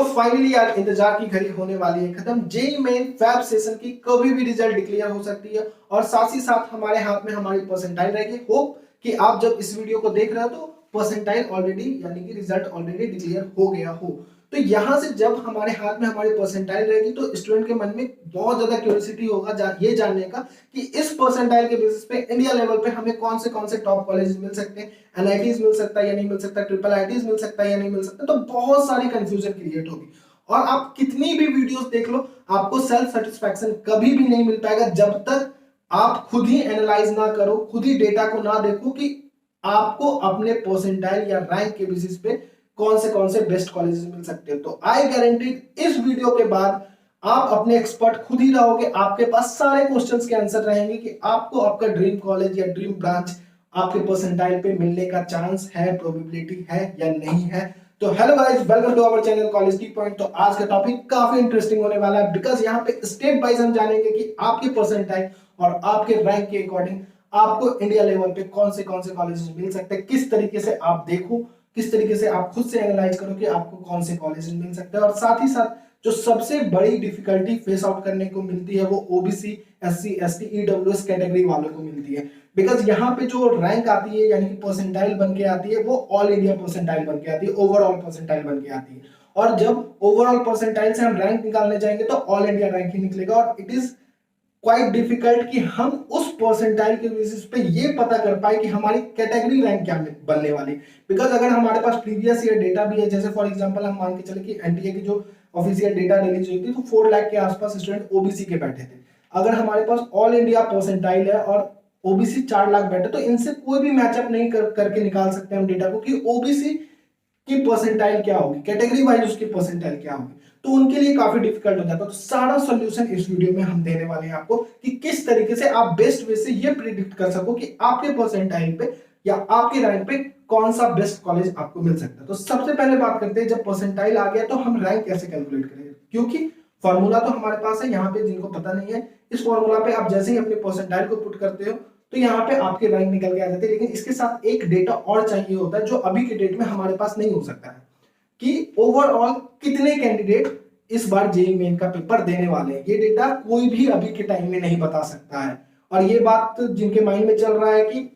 तो फाइनली यार इंतजार की घड़ी होने वाली है खत्म। जेईई मेन फैब सेशन की कभी भी रिजल्ट डिक्लेयर हो सकती है और साथ ही साथ हमारे हाथ में हमारी परसेंटाइल रहेगी। होप कि आप जब इस वीडियो को देख रहे हो तो परसेंटाइल ऑलरेडी यानी कि रिजल्ट ऑलरेडी डिक्लेयर हो गया हो। तो यहां से जब हमारे हाथ में हमारी परसेंटाइल रहेगी तो स्टूडेंट के मन में बहुत ज्यादा क्यूरियोसिटी होगा ये जानने का कि इस परसेंटाइल के बेसिस पे इंडिया लेवल पे हमें कौन से टॉप कॉलेज मिल सकते हैं, एनआईटीज मिल सकता है या नहीं मिल सकता, ट्रिपल आईटीज मिल सकता है या नहीं मिल सकता। तो बहुत सारी कंफ्यूजन क्रिएट होगी और आप कितनी भी वीडियोस देख लो आपको सेल्फ सेटिस्फैक्शन कभी भी नहीं मिल पाएगा जब तक आप खुद ही एनालाइज ना करो, खुद ही डेटा को ना देखो कि आपको अपने परसेंटाइल या रैंक के बेसिस पे कौन से बेस्ट कॉलेजेस मिल सकते हैं। तो आई गारंटीड इस वीडियो के बाद आप अपने एक्सपर्ट खुद ही रहोगे, आपके पास सारे क्वेश्चंस के आंसर रहेंगे कि आपको आपका ड्रीम कॉलेज या ड्रीम ब्रांच आपके परसेंटाइल पे मिलने का चांस है, प्रोबेबिलिटी है या नहीं है। तो hello guys, welcome to our channel college की पॉइंट। तो आज का टॉपिक काफी इंटरेस्टिंग होने वाला है बिकॉज यहाँ पे स्टेप बाय हम जानेंगे कि आपके परसेंटाइल और आपके रैंक के अकॉर्डिंग आपको इंडिया लेवल पे कौन से कॉलेजेस मिल सकते हैं, किस तरीके से आप देखो, किस तरीके से आप खुद से एनालाइज करो कि आपको कौन से कॉलेजेस मिल सकते हैं। और साथ ही साथ जो सबसे बड़ी डिफिकल्टी फेस आउट करने को मिलती है वो OBC, SC, ST, EWS category वालों को मिलती है बिकॉज यहाँ पे जो रैंक आती है यानी कि परसेंटाइल बन के आती है वो ऑल इंडिया परसेंटाइल बन के आती है, ओवरऑल परसेंटाइल बन के आती है। और जब ओवरऑल परसेंटाइल से हम रैंक निकालने जाएंगे तो ऑल इंडिया रैंक ही निकलेगा और इट इज क्वाइट डिफिकल्ट कि हम उस परसेंटाइल के बेसिस पे ये पता कर पाए कि हमारी कैटेगरी रैंक क्या बनने वाली। बिकॉज अगर हमारे पास प्रीवियस ईयर डेटा भी है, जैसे फॉर एग्जांपल हम मान के चले कि एनटीए की जो ऑफिशियल डेटा रिलीज हुई थी तो 4 लाख के आसपास स्टूडेंट ओबीसी के बैठे थे। अगर हमारे पास ऑल इंडिया परसेंटाइल है और ओबीसी 4 लाख बैठे तो इनसे कोई भी मैचअप नहीं करके निकाल सकते हम डेटा को कि ओबीसी की परसेंटाइल क्या होगी, कैटेगरी वाइज उसकी परसेंटाइल क्या होगी। तो उनके लिए काफी डिफिकल्ट हो जाता है। तो सारा सॉल्यूशन इस वीडियो में हम देने वाले हैं आपको कि किस तरीके से आप बेस्ट वे से ये प्रिडिक्ट कर सको कि आपके परसेंटाइल पे या आपके रैंक पे कौन सा बेस्ट कॉलेज आपको मिल सकता है। तो सबसे पहले बात करते हैं जब परसेंटाइल आ गया तो हम रैंक कैसे कैलकुलेट करेंगे, क्योंकि फॉर्मूला तो हमारे पास है। यहाँ पे जिनको पता नहीं है, इस फॉर्मूला पे आप जैसे ही अपने परसेंटाइल को पुट करते हो तो यहाँ पे आपके रैंक निकल के आ जाते हैं। लेकिन इसके साथ एक डेटा और चाहिए होता है जो अभी के डेट में हमारे पास नहीं हो सकता है कि ओवरऑल कितने कैंडिडेट इस बार जेईई मेन का पेपर देने वाले हैं। ये डेटा कोई भी अभी के टाइम में नहीं बता सकता है। और ये बात जिनके माइंड में चल रहा है कि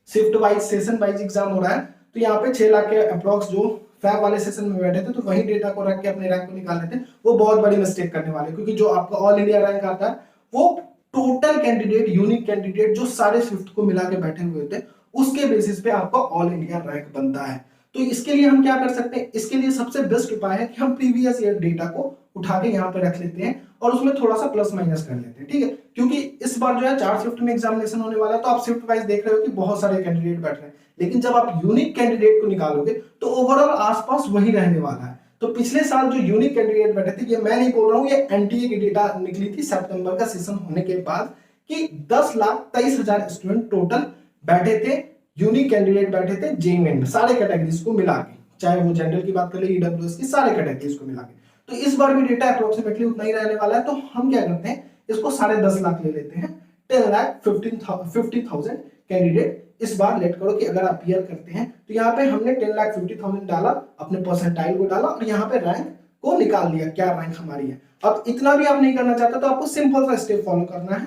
shift wise, session wise exam हो रहा है तो यहाँ पे 6 लाख के अप्रॉक्स जो फैब वाले सेशन में बैठे थे तो वही डेटा को रख के अपने रैंक को निकाल लेते हैं, वो बहुत बड़ी मिस्टेक करने वाले। क्योंकि जो आपका ऑल इंडिया रैंक आता है वो टोटल कैंडिडेट, यूनिक कैंडिडेट जो सारे शिफ्ट को मिला के बैठे हुए थे उसके बेसिस पे आपका ऑल इंडिया रैंक बनता है। तो इसके लिए हम क्या कर सकते हैं, इसके लिए सबसे बेस्ट उपाय है कि हम प्रीवियस ईयर डेटा को उठा के यहाँ पे रख लेते हैं और उसमें थोड़ा सा प्लस माइनस कर लेते हैं, ठीक है। क्योंकि इस बार जो है 4 शिफ्ट में एग्जामिनेशन होने वाला है तो आप शिफ्ट वाइज देख रहे हो कि बहुत सारे कैंडिडेट बैठ रहे हैं, लेकिन जब आप यूनिक कैंडिडेट को निकालोगे तो ओवरऑल आसपास वही रहने वाला है। तो पिछले साल जो यूनिक कैंडिडेट बैठे थे, ये मैं नहीं बोल रहा हूँ, ये एनटीए की डेटा निकली थी सितंबर का सेशन होने के बाद कि 10,23,000 स्टूडेंट टोटल बैठे थे, यूनिक कैंडिडेट बैठे थे जेईई मेन में सारे कैटेगरीज को मिला के, चाहे वो जनरल की बात कर ले, ईडब्ल्यूएस की, सारे कैटेगरीज को मिला के। तो इस बार भी डेटा अप्रोक्सीमेटली उतना ही रहने वाला है। तो हम क्या करते हैं, इसको 10.5 लाख ले लेते हैं। 10,50,000 कैंडिडेट इस बार लेट करो कि अगर आप ईयर करते हैं तो यहाँ पे हमने 10,50,000 डाला, अपने परसेंटाइल को डाला और यहाँ पे रैंक को निकाल लिया क्या रैंक हमारी है। अब इतना भी आप नहीं करना चाहते तो आपको सिंपल सा स्टेप फॉलो करना है।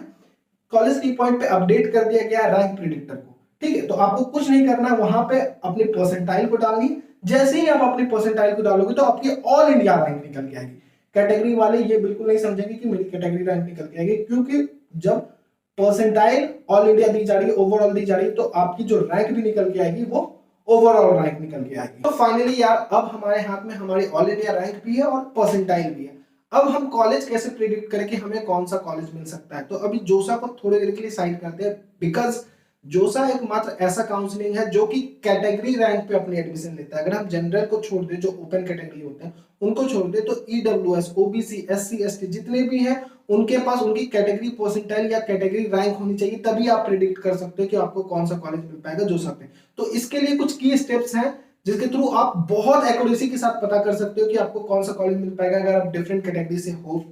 कॉलेज की पॉइंट पे अपडेट कर दिया गया रैंक प्रिडिक्टर को, ठीक है। तो आपको कुछ नहीं करना है, वहां पे अपनी परसेंटाइल को डालनी। जैसे ही आप अपनी परसेंटाइल को डालोगे तो आपकी ऑल इंडिया रैंक निकल के आएगी। कैटेगरी वाले ये बिल्कुल नहीं समझेंगे कि मेरी कैटेगरी रैंक निकल के आएगी, क्योंकि जब परसेंटाइल ऑल इंडिया दी जा रही है, ओवरऑल दी जा रही है, तो आपकी जो रैंक भी निकल के आएगी वो ओवरऑल रैंक निकल के आएगी। तो फाइनली यार अब हमारे हाथ में हमारी ऑल इंडिया रैंक भी है और परसेंटाइल भी है। अब हम कॉलेज कैसे प्रिडिक्ट करें कि हमें कौन सा कॉलेज मिल सकता है। तो अभी जोसा को थोड़ी देर के लिए साइड करते हैं बिकॉज जोसा एकमात्र ऐसा काउंसलिंग है जो कि कैटेगरी रैंक पे अपनी एडमिशन लेता है। अगर हम जनरल को छोड़ दे, जो ओपन कैटेगरी होते हैं उनको छोड़ दे, तो ईडब्ल्यूएस, ओबीसी, एससी, एसटी जितने भी हैं उनके पास उनकी कैटेगरी परसेंटाइल या कैटेगरी रैंक होनी चाहिए, तभी आप प्रिडिक्ट कर सकते हो कि आपको कौन सा कॉलेज मिल पाएगा जोसा पे। तो इसके लिए कुछ की स्टेप्स हैं जिसके थ्रू आप बहुत एक्यूरेसी के साथ पता कर सकते हो कि आपको कौन सा कॉलेज मिल पाएगा अगर आप डिफरेंट कैटेगरी से हो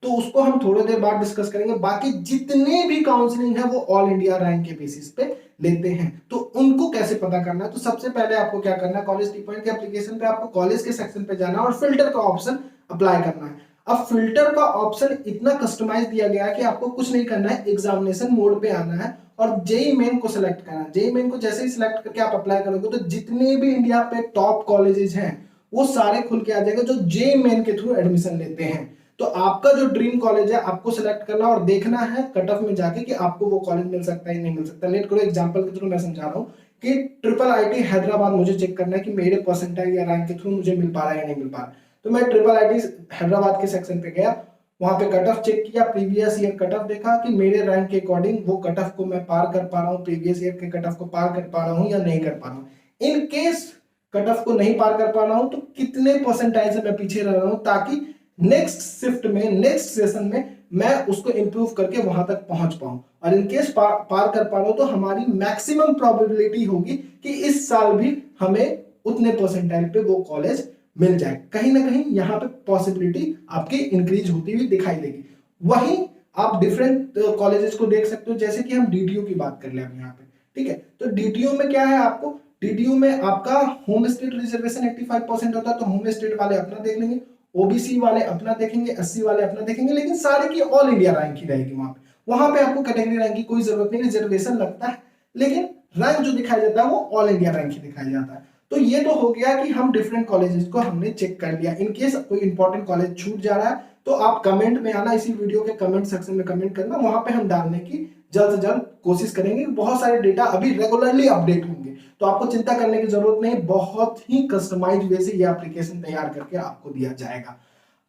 तो उसको हम थोड़ी देर बाद डिस्कस करेंगे। बाकी जितने भी काउंसलिंग है वो ऑल इंडिया रैंक के बेसिस पे लेते हैं, तो उनको कैसे पता करना है? तो सबसे पहले आपको क्या करना है, कॉलेज टी पॉइंट के एप्लीकेशन पे आपको कॉलेज के सेक्शन पे जाना है और फिल्टर का ऑप्शन अप्लाई करना है। अब फिल्टर का ऑप्शन इतना कस्टमाइज दिया गया है कि आपको कुछ नहीं करना है, एग्जामिनेशन मोड पे आना है और जेई मेन को सिलेक्ट करना है। जेई मेन को जैसे ही सिलेक्ट करके आप अप्लाई करोगे तो जितने भी इंडिया पे टॉप कॉलेजेस हैं वो सारे खुल के आ जाएगा जो जेई मेन के थ्रू एडमिशन लेते हैं। तो आपका जो ड्रीम कॉलेज है आपको सिलेक्ट करना और देखना है कट ऑफ में जाके कि आपको वो कॉलेज मिल सकता है या नहीं मिल सकता। लेट करो एग्जांपल के थ्रू मैं समझा रहा हूँ कि ट्रिपल आईटी हैदराबाद मुझे चेक करना है कि मेरे परसेंटाइल या रैंक के थ्रू मुझे मिल पा रहा है या नहीं मिल पा रहा है। तो मैं ट्रिपल आईटी हैदराबाद के सेक्शन पे गया, वहां पे कट ऑफ चेक किया, प्रीवियस ईयर कट ऑफ देखा कि मेरे रैंक के अकॉर्डिंग वो कट ऑफ को मैं पार कर पा रहा हूँ, प्रीवियस ईयर के कट ऑफ को पार कर पा रहा हूँ या नहीं कर पा रहा हूँ। इन केस कट ऑफ को नहीं पार कर पा रहा हूँ तो कितने परसेंटाइल से मैं पीछे रह रहा हूँ, ताकि नेक्स्ट शिफ्ट में, नेक्स्ट सेशन में मैं उसको इंप्रूव करके वहां तक पहुंच पाऊं। और इनकेस पार कर पा रहा हूं तो हमारी मैक्सिमम प्रोबेबिलिटी होगी कि इस साल भी हमें उतने परसेंटाइल पे वो कॉलेज मिल जाए। कहीं ना कहीं यहाँ पे पॉसिबिलिटी आपकी इंक्रीज होती हुई दिखाई देगी। वहीं आप डिफरेंट कॉलेजेस को देख सकते हो, जैसे कि हम डीटीयू की बात कर ले अब यहाँ पे, ठीक है। तो डीटीयू में क्या है, आपको डीटीयू में आपका होम स्टेट रिजर्वेशन 85% होता है, तो होम स्टेट वाले अपना देख लेंगे, ओबीसी वाले अपना देखेंगे, एससी वाले अपना देखेंगे, लेकिन सारे की ऑल इंडिया रैंक ही रहेगी वहां पे आपको कैटेगरी रैंक की कोई जरूरत नहीं, रिजर्वेशन लगता है लेकिन रैंक जो दिखाया जाता है वो ऑल इंडिया रैंक ही दिखाया जाता है। तो ये तो हो गया कि हम डिफरेंट कॉलेजेस को हमने चेक कर लिया। इनकेस कोई इंपॉर्टेंट कॉलेज छूट जा रहा है तो आप कमेंट में आना, इसी वीडियो के कमेंट सेक्शन में कमेंट करना, वहां पे हम डालने की जल्द से जल्द कोशिश करेंगे। बहुत सारे डेटा अभी रेगुलरली अपडेट होंगे तो आपको चिंता करने की जरूरत नहीं, बहुत ही कस्टमाइज्ड वे से ये एप्लीकेशन तैयार करके आपको दिया जाएगा।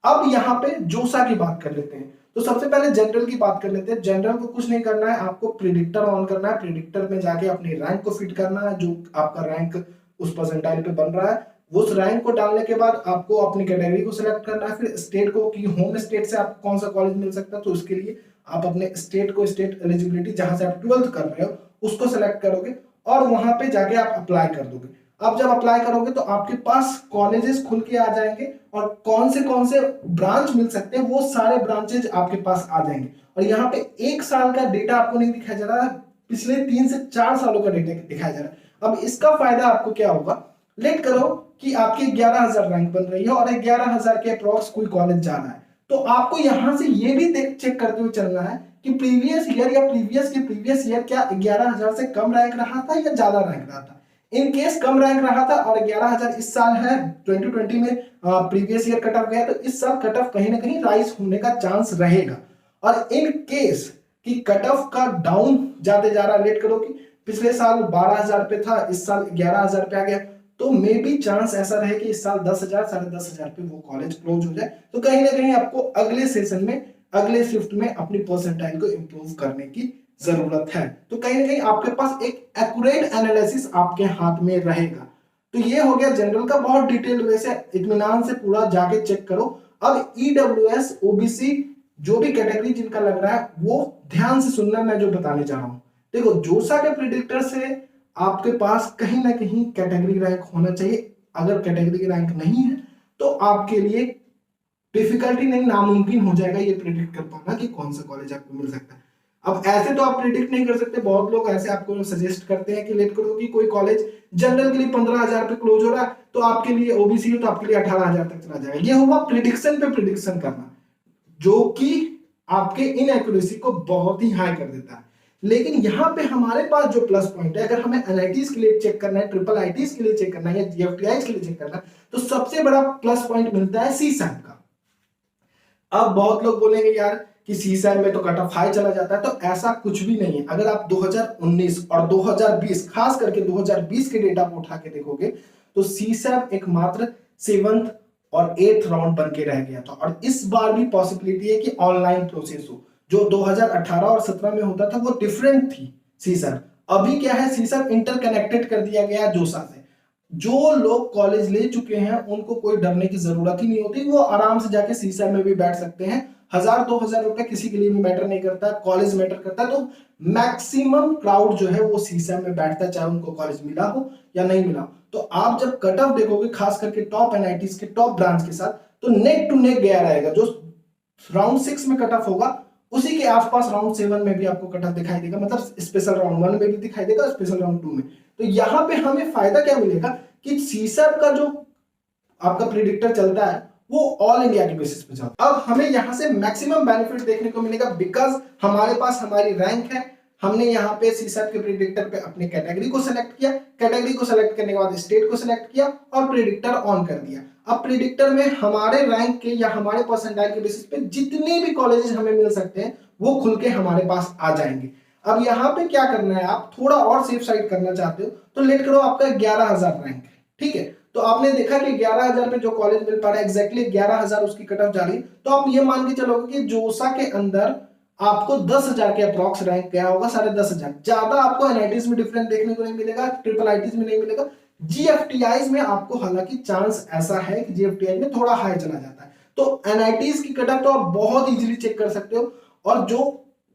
अब यहाँ पे जोसा की बात कर लेते हैं। तो सबसे पहले जनरल की बात कर लेते हैं। जनरल को कुछ नहीं करना है, आपको प्रिडिक्टर ऑन करना है, प्रिडिक्टर में जाके अपनी रैंक को फिट करना है, जो आपका रैंक उस परसेंटाइल पे बन रहा है उस रैंक को डालने के बाद आपको अपनी कैटेगरी को सिलेक्ट करना है, फिर स्टेट को कि होम स्टेट से आपको कौन सा कॉलेज मिल सकता है, तो उसके लिए आप अपने स्टेट को, स्टेट एलिजिबिलिटी जहां से आप 12th कर रहे हो उसको सिलेक्ट करोगे और वहां पे जाके आप अप्लाई कर दोगे। अब जब अप्लाई करोगे तो आपके पास कॉलेजेस खुल के आ जाएंगे और कौन से ब्रांच मिल सकते हैं वो सारे ब्रांचेज आपके पास आ जाएंगे। और यहाँ पे एक साल का डेटा आपको नहीं दिखाया जा रहा है, पिछले 3 से 4 सालों का डेटा दिखाया जा रहा है। अब इसका फायदा आपको क्या होगा, लेट करो कि आपकी 11,000 रैंक बन रही है और 11,000 के अप्रॉक्स कोई कॉलेज जा रहा है, तो आपको यहां से ये भी चेक करते हुए चलना है कि प्रीवियस ईयर या प्रीवियस ईयर क्या 11,000 से कम रैंक रहा था या ज्यादा रैंक रहा था। इन केस कम रैंक रहा था और 11,000 इस साल है 2020 में प्रीवियस ईयर कट ऑफ गया, तो इस साल कट ऑफ कहीं ना कहीं राइज होने का चांस रहेगा। और इन केस कि कट ऑफ का डाउन जाते जा रहा, लेट करो कि पिछले साल 12,000 पे था, इस साल 11,000 पे आ गया, तो मे बी चांस ऐसा रहे कि इस साल 10,000 साढ़े 10,000 पे वो कॉलेज क्लोज हो जाए। तो कहीं ना कहीं आपको अगले सेशन में, अगले शिफ्ट में अपनी परसेंटाइल को इंप्रूव करने की जरूरत है। तो कहीं ना कहीं आपके पास एक एक्यूरेट एनालिसिस आपके हाथ में रहेगा। तो ये हो गया जनरल का, बहुत डिटेल वे से इत्मीनान से पूरा जाके चेक करो। अब ईडब्ल्यूएस, ओबीसी, जो भी कैटेगरी जिनका लग रहा है वो ध्यान से सुनना, मैं जो बताने जा रहा हूं। देखो, जोसा के प्रेडिक्टर से आपके पास कहीं ना कहीं कैटेगरी रैंक होना चाहिए। अगर कैटेगरी रैंक नहीं है तो आपके लिए डिफिकल्टी नहीं, नामुमकिन हो जाएगा ये प्रेडिक्ट कर पाना कि कौन सा कॉलेज आपको मिल सकता है। अब ऐसे तो आप प्रेडिक्ट नहीं कर सकते, बहुत लोग ऐसे आपको सजेस्ट करते हैं कि लेट करो कि कोई कॉलेज जनरल के लिए 15,000 पे क्लोज हो रहा है तो आपके लिए, ओबीसी हो तो आपके लिए 18,000 तक चला जाएगा। ये हुआ प्रिडिक्शन पे प्रिडिक्शन करना, जो कि आपके इनएक्यूरेसी को बहुत ही हाई कर देता है। लेकिन यहाँ पे हमारे पास जो प्लस पॉइंट है, अगर हमें एनआईटीज के लिए चेक करना है, ट्रिपल आईटीज के लिए चेक करना है या जीएफटीआई के लिए चेक करना है, तो सबसे बड़ा प्लस पॉइंट मिलता है सीसैट का। अब बहुत लोग बोलेंगे यार कि सीसैट में तो कट ऑफ हाई चला जाता है, तो ऐसा कुछ भी नहीं है। अगर आप 2019 और 2020, खास करके 2020 के डेटा को उठा के देखोगे तो सीसैट एकमात्र 7th और 8th राउंड बन के रह गया था। और इस बार भी पॉसिबिलिटी है कि ऑनलाइन प्रोसेस हो। जो 2018 और 17 में होता था वो डिफरेंट थी सीसैट। अभी क्या है, सीसैट इंटरकनेक्टेड कर दिया गया जोसा से। जो लोग कॉलेज ले चुके हैं उनको कोई डरने की जरूरत ही नहीं होती, वो आराम से जाके सीसैट में भी बैठ सकते हैं। 1,000-2,000 रुपए किसी के लिए भी मैटर नहीं करता, कॉलेज मैटर करता है। तो मैक्सिमम क्राउड जो है वो सीसैट में बैठता है, चाहे उनको कॉलेज मिला हो या नहीं मिला हो। तो आप जब कट ऑफ देखोगे, खास करके टॉप एनआईटीज के टॉप ब्रांच के साथ, तो नेक टू नेक गया रहेगा। जो राउंड 6 में कट ऑफ होगा उसी के आसपास राउंड 7 में भी आपको कट ऑफ दिखाई देगा, मतलब स्पेशल राउंड 1 में भी दिखाई देगा, स्पेशल राउंड 2 में। तो यहाँ पे हमें फायदा क्या मिलेगा कि सीसैट का जो आपका प्रिडिक्टर चलता है वो ऑल इंडिया के बेसिस पे चलता है। अब हमें यहाँ से मैक्सिमम बेनिफिट देखने को मिलेगा बिकॉज हमारे पास हमारी रैंक है। हमने यहाँ पे सीसैट के प्रिडिक्टर पे अपने कैटेगरी को सिलेक्ट किया, कैटेगरी को सिलेक्ट करने के बाद स्टेट को सिलेक्ट किया और प्रिडिक्टर ऑन कर दिया। अब प्रिडिक्टर में हमारे रैंक के या हमारे परसेंटाइल के बेसिस पे जितने भी कॉलेजेस हमें मिल सकते हैं वो खुल के हमारे पास आ जाएंगे। अब यहाँ पे क्या करना है, आप थोड़ा और सेफ साइड करना चाहते हो तो लेट करो आपका 11,000 रैंक है, ठीक है। तो आपने देखा कि 11,000 पे जो कॉलेज मिल पा रहा है एग्जैक्टली 11,000 उसकी कट ऑफ जा रही है, तो आप ये मान के चलोगे कि जोसा के अंदर आपको 10,000 के अप्रॉक्स रैंक गया होगा, 10,500। ज्यादा आपको एनआईटीज में डिफरेंस देखने को नहीं मिलेगा, ट्रिपल आईटीज में नहीं मिलेगा। जीएफटीआईज में आपको हालांकि चांस ऐसा है कि जीएफटीआई में थोड़ा हाई चला जाता है। तो एनआईटीज की कट ऑफ तो आप बहुत इजीली चेक कर सकते हो। और जो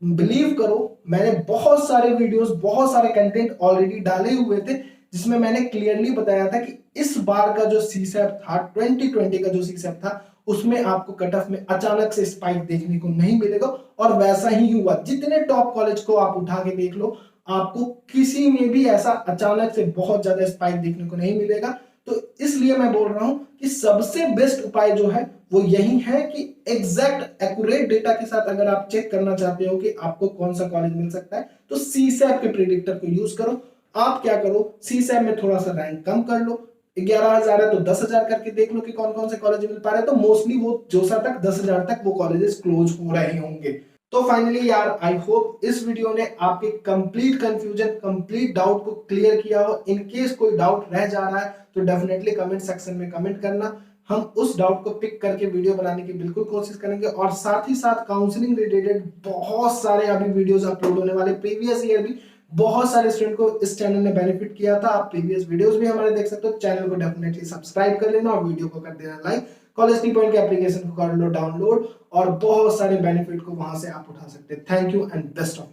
बिलीव करो, मैंने बहुत सारे वीडियोस, बहुत सारे कंटेंट ऑलरेडी डाले हुए थे जिसमें मैंने क्लियरली बताया था कि इस बार का जो सीसैट था, 2020 का जो सीसैट था, उसमें आपको कट ऑफ में अचानक से स्पाइक देखने को नहीं मिलेगा। और वैसा ही हुआ, जितने टॉप कॉलेज को आप उठा के देख लो, आपको किसी में भी ऐसा अचानक से बहुत ज्यादा स्पाइक देखने को नहीं मिलेगा। तो इसलिए मैं बोल रहा हूं कि सबसे बेस्ट उपाय जो है वो यही है कि एग्जैक्ट एक्यूरेट डेटा के साथ अगर आप चेक करना चाहते हो कि आपको कौन सा कॉलेज मिल सकता है, तो सीसैट के प्रेडिक्टर को यूज करो। आप क्या करो, सीसैट में थोड़ा सा रैंक कम कर लो, 11,000 है तो 10,000 करके देख लो कि कौन कौन से कॉलेज मिल पा रहे हैं। तो मोस्टली वो जोसा तक 10,000 तक वो कॉलेजेस क्लोज हो रहे होंगे। तो फाइनली यार, आई होप इस वीडियो ने आपके कंप्लीट कंफ्यूजन, कंप्लीट डाउट को क्लियर किया हो। इन केस कोई डाउट रह जा रहा है तो डेफिनेटली कमेंट सेक्शन में कमेंट करना, हम उस डाउट को पिक करके वीडियो बनाने की बिल्कुल कोशिश करेंगे। और साथ ही साथ काउंसलिंग रिलेटेड बहुत सारे अभी वीडियोस अपलोड होने वाले। प्रीवियस ईयर भी बहुत सारे स्टूडेंट को इस चैनल ने बेनिफिट किया था, आप प्रीवियस वीडियोस भी हमारे देख सकते हो। चैनल को डेफिनेटली सब्सक्राइब कर लेना और वीडियो को कर देना लाइक। कॉलेज टी पॉइंट के एप्लीकेशन को कर लो डाउनलोड और बहुत सारे बेनिफिट को वहां से आप उठा सकते हैं। Thank you and best of